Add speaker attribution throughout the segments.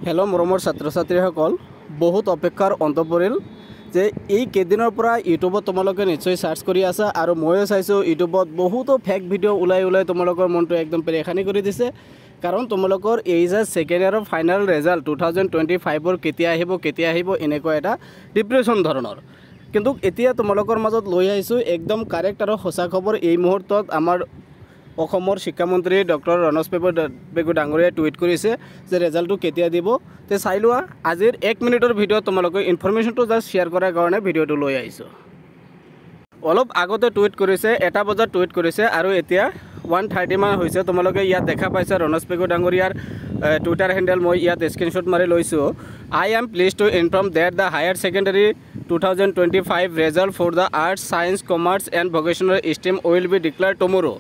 Speaker 1: Hello' মৰমৰ ছাত্ৰ ছাত্ৰীসকল, বহুত অপেক্ষাৰ অন্ত পৰিল যে এই কেইদিনৰ পৰা ইউটিউবত তোমালোকে নিশ্চয় সাৰ্চ কৰি আছা আৰু ময়ো চাইছোঁ ইউটিউবত বহুতো ফেক ভিডিঅ' ওলাই তোমালোকৰ মনটো একদম পেৰেখানি কৰি দিছে। কাৰণ তোমালোকৰ এই যে ছেকেণ্ড ইয়াৰৰ ফাইনেল ৰেজাল্ট 2025ৰ কেতিয়া আহিব এনেকুৱা এটা ডিপ্ৰেশ্যন ধৰণৰ। কিন্তু এতিয়া তোমালোকৰ মাজত লৈ আহিছোঁ একদম কাৰেক্ট আৰু সঁচা খবৰ। এই মুহূৰ্তত আমাৰ অসমৰ শিক্ষামন্ত্ৰী ডক্টৰ ৰণোজ পেগু ডাঙৰীয়াই টুইট কৰিছে যে ৰেজাল্টটো কেতিয়া দিব। তে চাই লোৱা আজিৰ 1 মিনিটৰ ভিডিঅ'ত তোমালোকে ইনফৰমেশ্যনটো জাষ্ট শ্বেয়াৰ কৰাৰ কাৰণে ভিডিঅ'টো লৈ আহিছোঁ। অলপ আগতে টুইট কৰিছে, 1টা বজাত টুইট কৰিছে আৰু এতিয়া 1:30 মান হৈছে। তোমালোকে ইয়াত দেখা পাইছা ৰণোজ পেগু ডাঙৰীয়াৰ টুইটাৰ হেণ্ডেল মই ইয়াত স্ক্ৰীনশ্বট মাৰি লৈছোঁ। I am pleased to inform that the higher secondary 2025 result for the arts, science, commerce and vocational stream will be declare tomorrow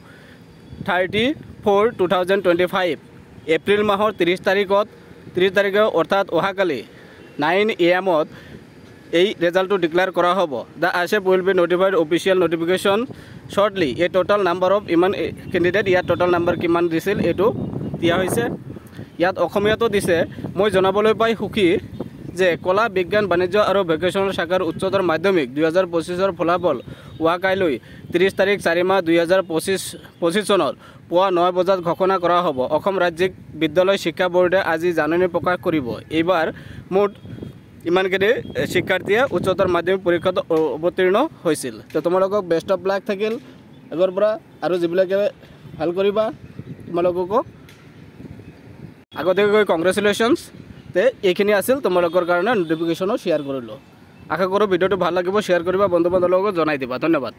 Speaker 1: 30/4/2025 April মাহৰ 30 তাৰিখে অৰ্থাৎ অহাকালি 9 AM এই ৰেজাল্টটো ডিক্লেয়াৰ কৰা হ'ব। The ISF will be notified official notification shortly. এই total number of ইমান candidate, ইয়াত টোটাল নাম্বাৰ কিমান দিছিল এইটো দিয়া হৈছে। ইয়াত অসমীয়াতো দিছে। মই জনাবলৈ পাই সুখী যে কলা, বিজ্ঞান, বাণিজ্য আৰু ভকেশ্যনেল শাখাৰ উচ্চতৰ মাধ্যমিক 2025ৰ ফলাফল কাইলৈ 30 তাৰিখ 4 মাহ 2025 চনৰ পুৱা 9 বজাত ঘোষণা কৰা হ'ব। অসম ৰাজ্যিক বিদ্যালয় শিক্ষা বোৰ্ডে আজি জাননী প্ৰকাশ কৰিব। এইবাৰ মুঠ ইমানকেইটি শিক্ষাৰ্থীয়ে উচ্চতৰ মাধ্যমিক পৰীক্ষাত অৱতীৰ্ণ হৈছিল। তো তোমালোকক বেষ্ট অফ লাক থাকিল আগৰ পৰা, আৰু যিবিলাকে ভাল কৰিবা তোমালোককো আগতীয়াকৈ কংগ্ৰেচুলেশ্যনছ। তে এইখিনি আছিল তোমালোকৰ কাৰণে নটিফিকেশ্যনো শ্বেয়াৰ কৰিলোঁ। আশা কৰোঁ ভিডিঅ'টো ভাল লাগিব, শ্বেয়াৰ কৰিবা, বন্ধু বান্ধৱৰ লগত জনাই দিবা। ধন্যবাদ।